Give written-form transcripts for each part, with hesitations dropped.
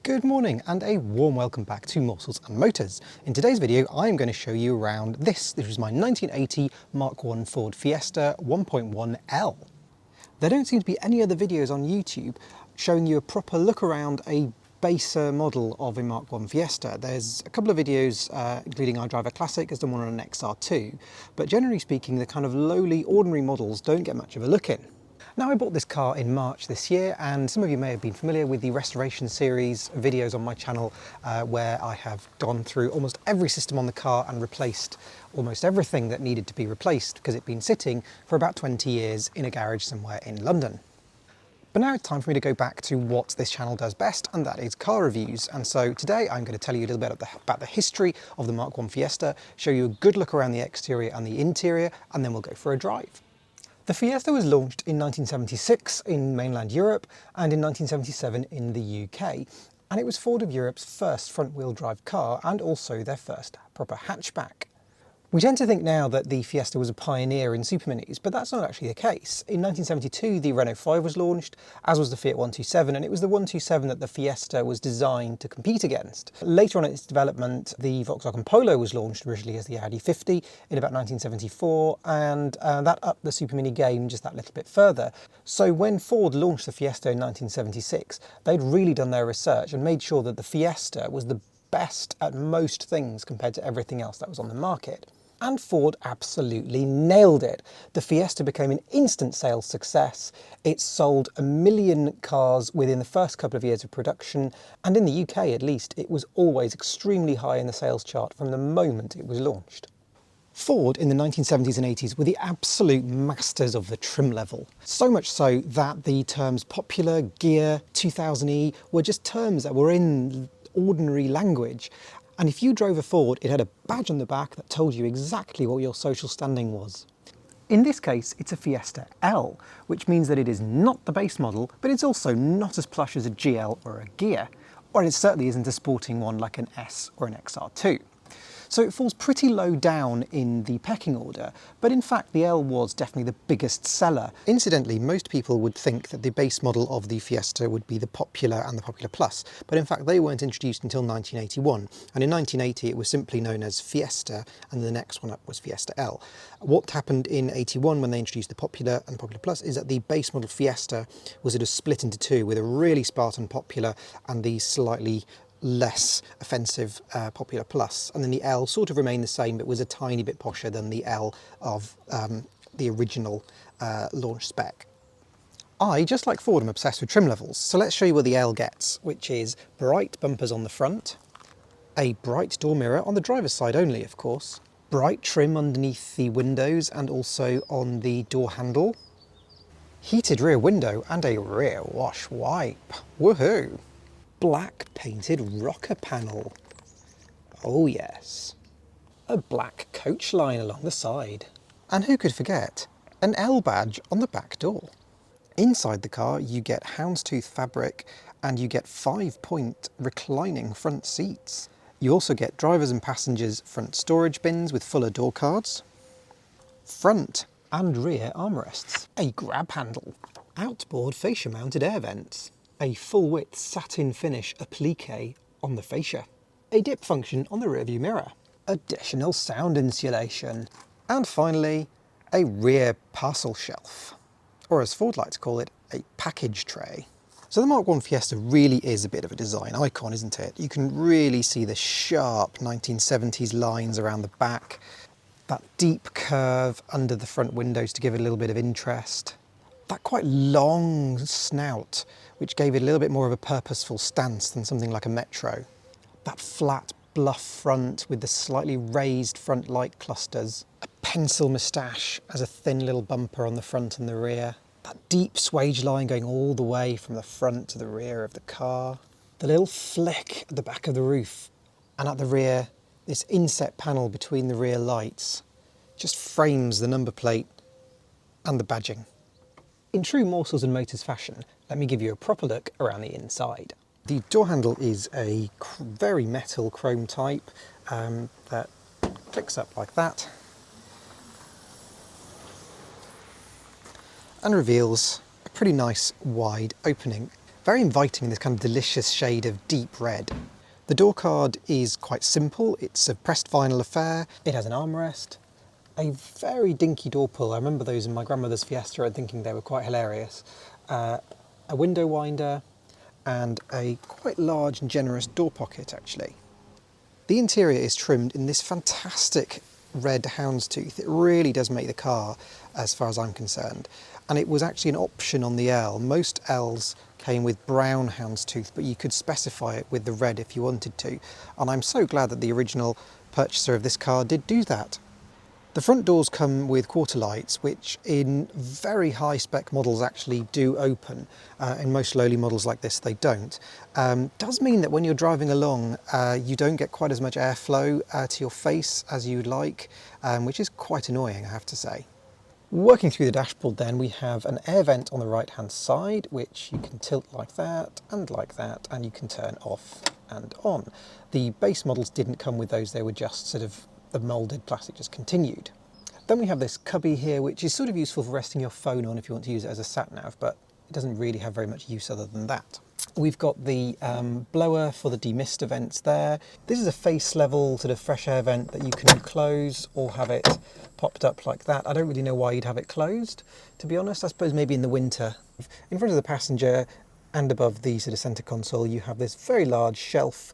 Good morning and a warm welcome back to Morsels and Motors. In today's video I'm going to show you around this. This is my 1980 Mark 1 Ford Fiesta 1.1L. There don't seem to be any other videos on YouTube showing you a proper look around a baser model of a Mark 1 Fiesta. There's a couple of videos including iDriver Classic has done one on an XR2, but generally speaking the kind of lowly ordinary models don't get much of a look in. Now, I bought this car in March this year, and some of you may have been familiar with the restoration series videos on my channel where I have gone through almost every system on the car and replaced almost everything that needed to be replaced because it'd been sitting for about 20 years in a garage somewhere in London. But now it's time for me to go back to what this channel does best, and that is car reviews. And so today I'm going to tell you a little bit about the history of the Mark 1 Fiesta, show you a good look around the exterior and the interior, and then we'll go for a drive. The Fiesta was launched in 1976 in mainland Europe and in 1977 in the UK, and it was Ford of Europe's first front-wheel drive car and also their first proper hatchback. We tend to think now that the Fiesta was a pioneer in superminis, but that's not actually the case. In 1972 the Renault 5 was launched, as was the Fiat 127, and it was the 127 that the Fiesta was designed to compete against. Later on in its development, the Volkswagen Polo was launched originally as the Audi 50 in about 1974, and that upped the supermini game just that little bit further. So when Ford launched the Fiesta in 1976, they'd really done their research and made sure that the Fiesta was the best at most things compared to everything else that was on the market. And Ford absolutely nailed it. The Fiesta became an instant sales success. It sold 1 million cars within the first couple of years of production, and in the UK at least, it was always extremely high in the sales chart from the moment it was launched. Ford in the 1970s and 80s were the absolute masters of the trim level. So much so that the terms popular, gear, 2000E were just terms that were in ordinary language. And if you drove a Ford, it had a badge on the back that told you exactly what your social standing was. In this case, it's a Fiesta L, which means that it is not the base model, but it's also not as plush as a GL or a Gear, or it certainly isn't a sporting one like an S or an XR2. So it falls pretty low down in the pecking order, but in fact the L was definitely the biggest seller. Incidentally, most people would think that the base model of the Fiesta would be the Popular and the Popular Plus, but in fact they weren't introduced until 1981, and in 1980 it was simply known as Fiesta, and the next one up was Fiesta L. What happened in 81 when they introduced the Popular and the Popular Plus is that the base model Fiesta was sort of split into two, with a really Spartan Popular and the slightly less offensive Popular Plus, and then the L sort of remained the same but was a tiny bit posher than the L of the original launch spec. I, just like Ford, am obsessed with trim levels, so let's show you what the L gets, which is bright bumpers on the front, a bright door mirror on the driver's side only of course, bright trim underneath the windows and also on the door handle, heated rear window and a rear wash wipe, woohoo! Black painted rocker panel. Oh yes. A black coach line along the side. And who could forget an L badge on the back door. Inside the car you get houndstooth fabric and you get 5-point reclining front seats. You also get drivers and passengers front storage bins with fuller door cards, front and rear armrests, a grab handle, outboard fascia mounted air vents, a full-width satin finish applique on the fascia, a dip function on the rearview mirror, additional sound insulation, and finally a rear parcel shelf, or as Ford like to call it, a package tray. So the Mark 1 Fiesta really is a bit of a design icon, isn't it? You can really see the sharp 1970s lines around the back, that deep curve under the front windows to give it a little bit of interest, that quite long snout, which gave it a little bit more of a purposeful stance than something like a Metro. That flat bluff front with the slightly raised front light clusters. A pencil moustache as a thin little bumper on the front and the rear. That deep swage line going all the way from the front to the rear of the car. The little flick at the back of the roof. And at the rear, this inset panel between the rear lights just frames the number plate and the badging. In true Morsels and Motors fashion, let me give you a proper look around the inside. The door handle is a very metal chrome type that clicks up like that and reveals a pretty nice wide opening. Very inviting, this kind of delicious shade of deep red. The door card is quite simple. It's a pressed vinyl affair. It has an armrest, a very dinky door pull. I remember those in my grandmother's Fiesta and thinking they were quite hilarious. A window winder and a quite large and generous door pocket actually. The interior is trimmed in this fantastic red houndstooth. It really does make the car, as far as I'm concerned. And it was actually an option on the L. Most Ls came with brown houndstooth, but you could specify it with the red if you wanted to. And I'm so glad that the original purchaser of this car did do that. The front doors come with quarter lights, which in very high spec models actually do open. In most lowly models like this they don't. Does mean that when you're driving along you don't get quite as much airflow to your face as you'd like, which is quite annoying, I have to say. Working through the dashboard then, we have an air vent on the right hand side, which you can tilt like that, and you can turn off and on. The base models didn't come with those, they were just sort of the moulded plastic just continued. Then we have this cubby here, which is sort of useful for resting your phone on if you want to use it as a sat-nav, but it doesn't really have very much use other than that. We've got the blower for the demister vents there. This is a face level sort of fresh air vent that you can close or have it popped up like that. I don't really know why you'd have it closed, to be honest. I suppose maybe in the winter. In front of the passenger and above the sort of centre console you have this very large shelf,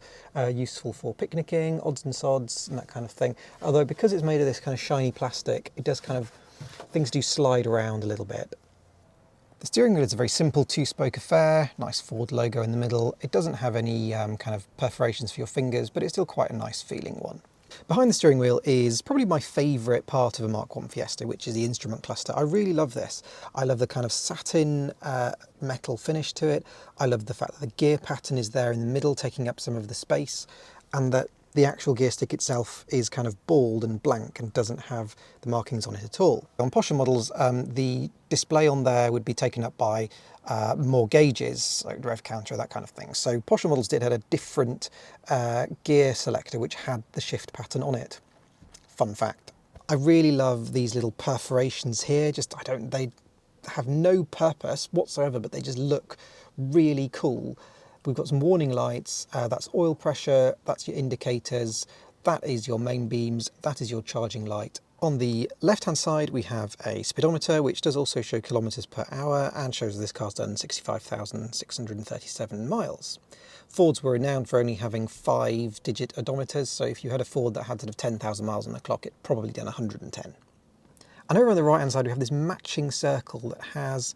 useful for picnicking, odds and sods and that kind of thing. Although because it's made of this kind of shiny plastic, it does kind of, things do slide around a little bit. The steering wheel is a very simple two-spoke affair, nice Ford logo in the middle. It doesn't have any kind of perforations for your fingers, but it's still quite a nice feeling one. Behind the steering wheel is probably my favourite part of a Mk1 Fiesta, which is the instrument cluster. I really love this. I love the kind of satin metal finish to it. I love the fact that the gear pattern is there in the middle, taking up some of the space, and that the actual gear stick itself is kind of bald and blank and doesn't have the markings on it at all. On posher models, the display on there would be taken up by more gauges, like rev counter, that kind of thing. So posher models did have a different gear selector which had the shift pattern on it. Fun fact. I really love these little perforations here. They have no purpose whatsoever, but they just look really cool. We've got some warning lights, that's oil pressure, that's your indicators, that is your main beams, that is your charging light. On the left hand side we have a speedometer which does also show kilometres per hour and shows this car's done 65,637 miles. Fords were renowned for only having 5-digit odometers, so if you had a Ford that had sort of 10,000 miles on the clock, it probably done 110. And over on the right hand side we have this matching circle that has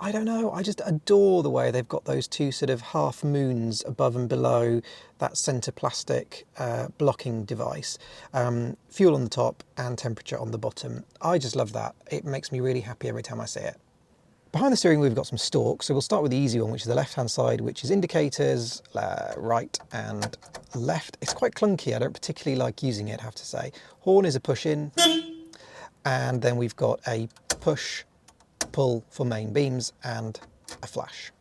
I don't know, I just adore the way they've got those two sort of half moons above and below that centre plastic blocking device. Fuel on the top and temperature on the bottom. I just love that. It makes me really happy every time I see it. Behind the steering wheel we've got some stalks, so we'll start with the easy one, which is the left hand side, which is indicators, right and left. It's quite clunky, I don't particularly like using it, I have to say. Horn is a push in, and then we've got a push pull for main beams and a flash.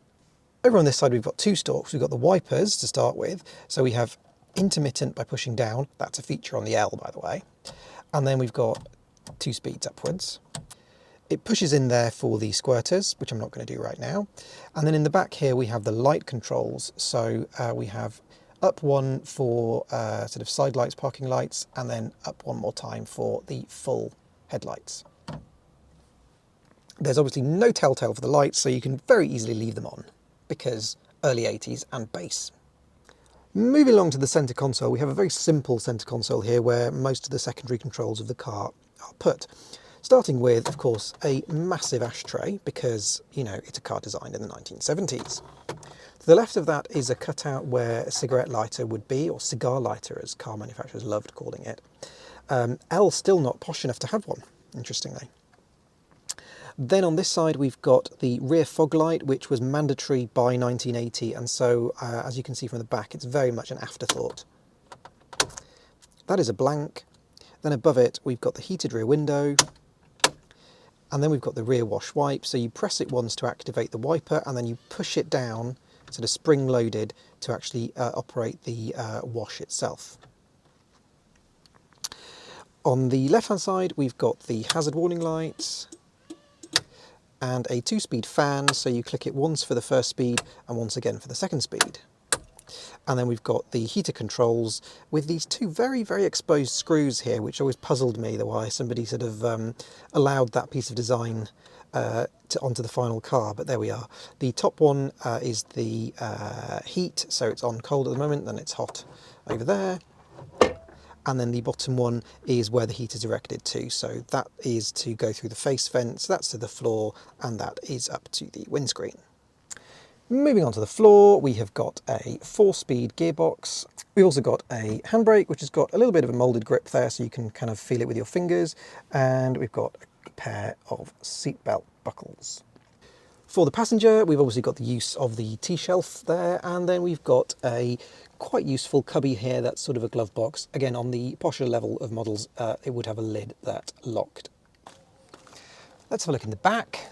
Over on this side we've got two stalks. We've got the wipers to start with, so we have intermittent by pushing down, that's a feature on the L by the way, and then we've got 2 speeds upwards. It pushes in there for the squirters, which I'm not going to do right now, and then in the back here we have the light controls, so we have up one for sort of side lights, parking lights, and then up one more time for the full headlights. There's obviously no telltale for the lights, so you can very easily leave them on, because early 80s and bass. Moving along to the centre console, we have a very simple centre console here where most of the secondary controls of the car are put. Starting with, of course, a massive ashtray, because, you know, it's a car designed in the 1970s. To the left of that is a cutout where a cigarette lighter would be, or cigar lighter as car manufacturers loved calling it. L still not posh enough to have one, interestingly. Then on this side we've got the rear fog light, which was mandatory by 1980, and so as you can see from the back, it's very much an afterthought. That is a blank. Then above it we've got the heated rear window, and then we've got the rear wash wipe, so you press it once to activate the wiper and then you push it down, sort of spring loaded, to actually operate the wash itself. On the left hand side we've got the hazard warning lights, and a 2-speed fan, so you click it once for the first speed and once again for the second speed. And then we've got the heater controls with these two very, very exposed screws here, which always puzzled me, why somebody sort of allowed that piece of design onto the final car, but there we are. The top one is the heat, so it's on cold at the moment, then it's hot over there. And then the bottom one is where the heat is directed to, so that is to go through the face vents, that's to the floor, and that is up to the windscreen. Moving on to the floor, we have got a 4-speed gearbox. We've also got a handbrake, which has got a little bit of a moulded grip there, so you can kind of feel it with your fingers. And we've got a pair of seatbelt buckles. For the passenger, we've obviously got the use of the T-shelf there, and then we've got a quite useful cubby here that's sort of a glove box. Again, on the posher level of models, it would have a lid that locked. Let's have a look in the back.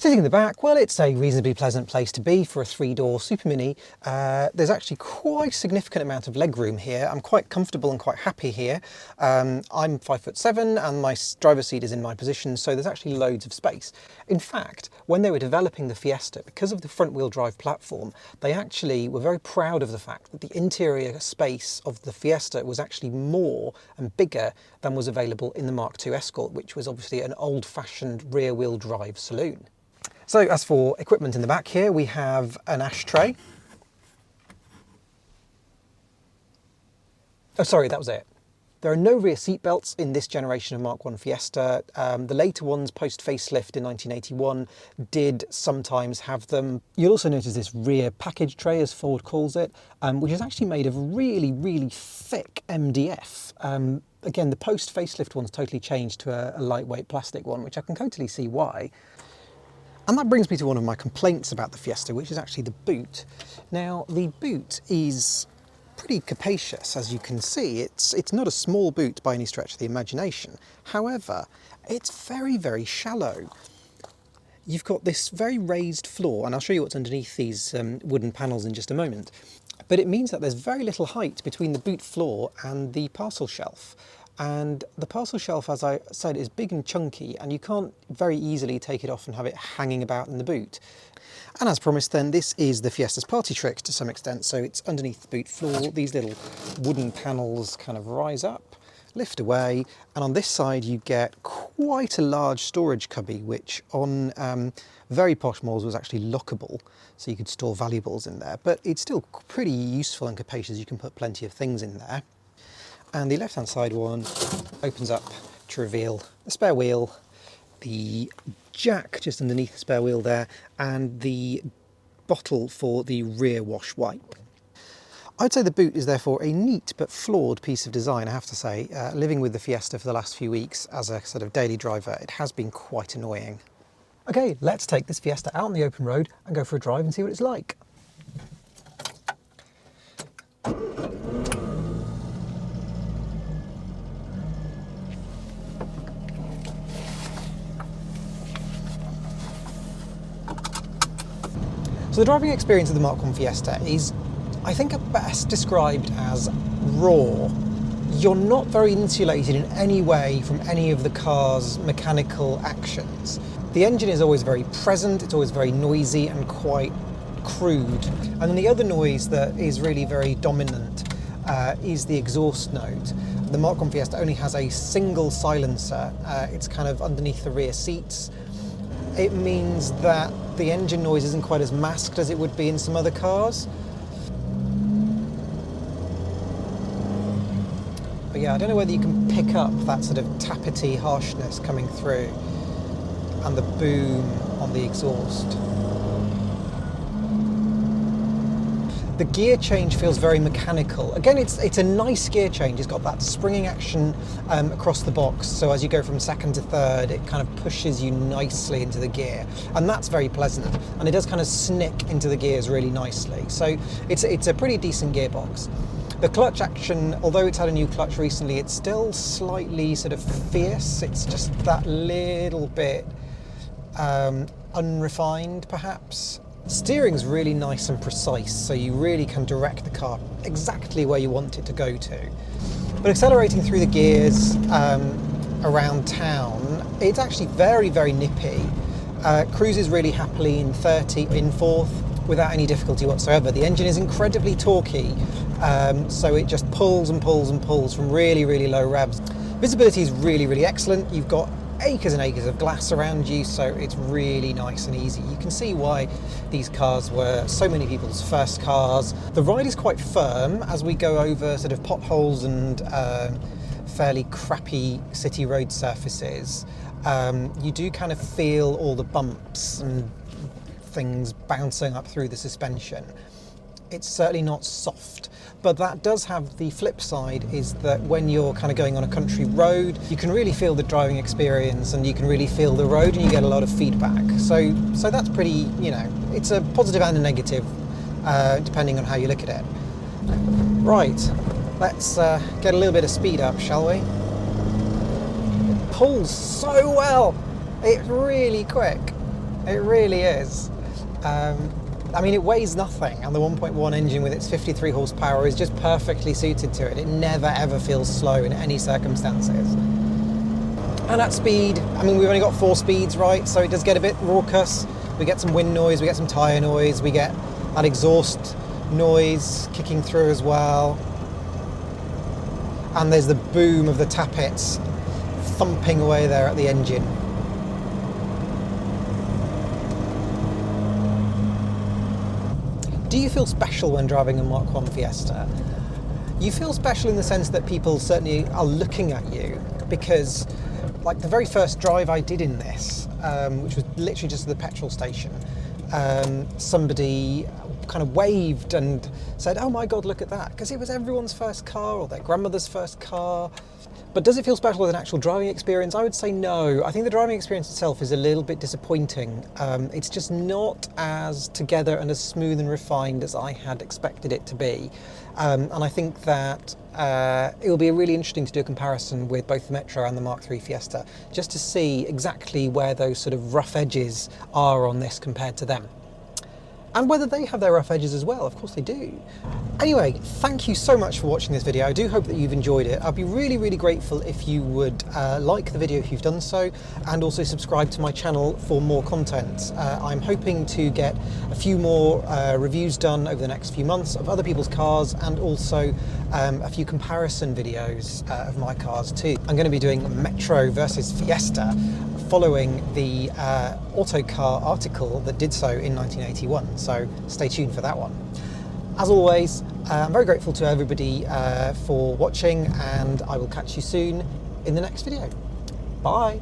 Sitting in the back, well, it's a reasonably pleasant place to be for a 3-door Super Mini. There's actually quite a significant amount of legroom here. I'm quite comfortable and quite happy here. I'm 5'7" and my driver's seat is in my position, so there's actually loads of space. In fact, when they were developing the Fiesta, because of the front-wheel drive platform, they actually were very proud of the fact that the interior space of the Fiesta was actually more and bigger than was available in the Mark II Escort, which was obviously an old-fashioned rear-wheel drive saloon. So as for equipment in the back here, we have an ashtray. Oh, sorry, that was it. There are no rear seat belts in this generation of Mark I Fiesta. The later ones, post-facelift in 1981, did sometimes have them. You'll also notice this rear package tray, as Ford calls it, which is actually made of really, really thick MDF. Again, the post-facelift one's totally changed to a lightweight plastic one, which I can totally see why. And that brings me to one of my complaints about the Fiesta, which is actually the boot. Now, the boot is pretty capacious, as you can see. It's not a small boot by any stretch of the imagination. However, it's very, very shallow. You've got this very raised floor, and I'll show you what's underneath these wooden panels in just a moment. But it means that there's very little height between the boot floor and the parcel shelf. And the parcel shelf, as I said, is big and chunky, and you can't very easily take it off and have it hanging about in the boot. And as promised then, this is the Fiesta's party trick to some extent. So it's underneath the boot floor, these little wooden panels kind of rise up, lift away, and on this side you get quite a large storage cubby, which on very posh models was actually lockable, so you could store valuables in there. But it's still pretty useful and capacious, you can put plenty of things in there. And the left-hand side one opens up to reveal the spare wheel, the jack just underneath the spare wheel there, and the bottle for the rear wash wipe. I'd say the boot is therefore a neat but flawed piece of design, I have to say. Living with the Fiesta for the last few weeks as a sort of daily driver, it has been quite annoying. Okay, let's take this Fiesta out on the open road and go for a drive and see what it's like. So the driving experience of the Mark I Fiesta is, I think, best described as raw. You're not very insulated in any way from any of the car's mechanical actions. The engine is always very present, it's always very noisy and quite crude. And then the other noise that is really very dominant is the exhaust note. The Mark I Fiesta only has a single silencer. It's kind of underneath the rear seats. It means that the engine noise isn't quite as masked as it would be in some other cars. But yeah, I don't know whether you can pick up that sort of tappety harshness coming through and the boom on the exhaust. The gear change feels very mechanical. Again, it's a nice gear change. It's got that springing action across the box. So as you go from second to third, it kind of pushes you nicely into the gear. And that's very pleasant. And it does kind of snick into the gears really nicely. So it's a pretty decent gearbox. The clutch action, although it's had a new clutch recently, it's still slightly sort of fierce. It's just that little bit unrefined, perhaps. Steering's really nice and precise, so you really can direct the car exactly where you want it to go to. But accelerating through the gears around town, it's actually very, very nippy. cruises really happily in 30 in fourth without any difficulty whatsoever. The engine is incredibly torquey, so it just pulls and pulls and pulls from really, really low revs. Visibility is really, really excellent. You've got acres and acres of glass around you, so it's really nice and easy. You can see why these cars were so many people's first cars. The ride is quite firm as we go over sort of potholes and fairly crappy city road surfaces. You do kind of feel all the bumps and things bouncing up through the suspension. It's certainly not soft, but that does have the flip side, is that when you're kind of going on a country road, you can really feel the driving experience and you can really feel the road and you get a lot of feedback. So that's pretty, you know, it's a positive and a negative, depending on how you look at it. Right, let's get a little bit of speed up, shall we? It pulls so well. It's really quick. It really is. I mean, it weighs nothing, and the 1.1 engine with its 53 horsepower is just perfectly suited to it. It never ever feels slow in any circumstances. And at speed, I mean, we've only got 4 speeds, right? So it does get a bit raucous. We get some wind noise, we get some tyre noise, we get that exhaust noise kicking through as well. And there's the boom of the tappets thumping away there at the engine. Do you feel special when driving a Mark 1 Fiesta? You feel special in the sense that people certainly are looking at you, because like the very first drive I did in this, which was literally just at the petrol station, somebody kind of waved and said, "Oh my God, look at that," because it was everyone's first car or their grandmother's first car. But does it feel special with an actual driving experience? I would say no. I think the driving experience itself is a little bit disappointing. It's just not as together and as smooth and refined as I had expected it to be. And I think that it will be really interesting to do a comparison with both the Metro and the Mark III Fiesta, just to see exactly where those sort of rough edges are on this compared to them. And whether they have their rough edges as well. Of course they do. Anyway, thank you so much for watching this video. I do hope that you've enjoyed it. I'd be really, really grateful if you would like the video if you've done so, and also subscribe to my channel for more content. I'm hoping to get a few more reviews done over the next few months of other people's cars, and also a few comparison videos of my cars too. I'm going to be doing Metro versus Fiesta, following the Autocar article that did so in 1981, so stay tuned for that one. As always, I'm very grateful to everybody for watching, and I will catch you soon in the next video. Bye!